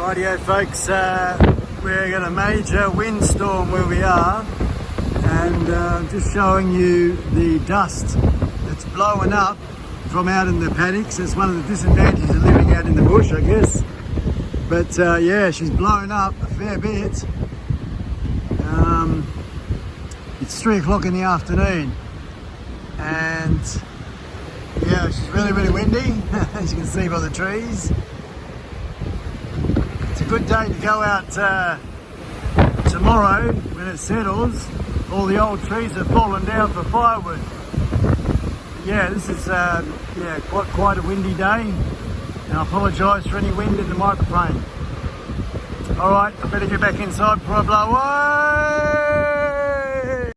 Rightio folks, we're got a major windstorm where we are, and just showing you the dust that's blowing up from out in the paddocks. It's one of the disadvantages of living out in the bush, I guess. But yeah, she's blowing up a fair bit. It's 3 o'clock in the afternoon, and yeah, she's really windy, as you can see by the trees. It's a good day to go out tomorrow when it settles. All the old trees have fallen down for firewood. Yeah, this is yeah, quite a windy day, and I apologise for any wind in the microphone. Alright, I better get back inside before I blow away.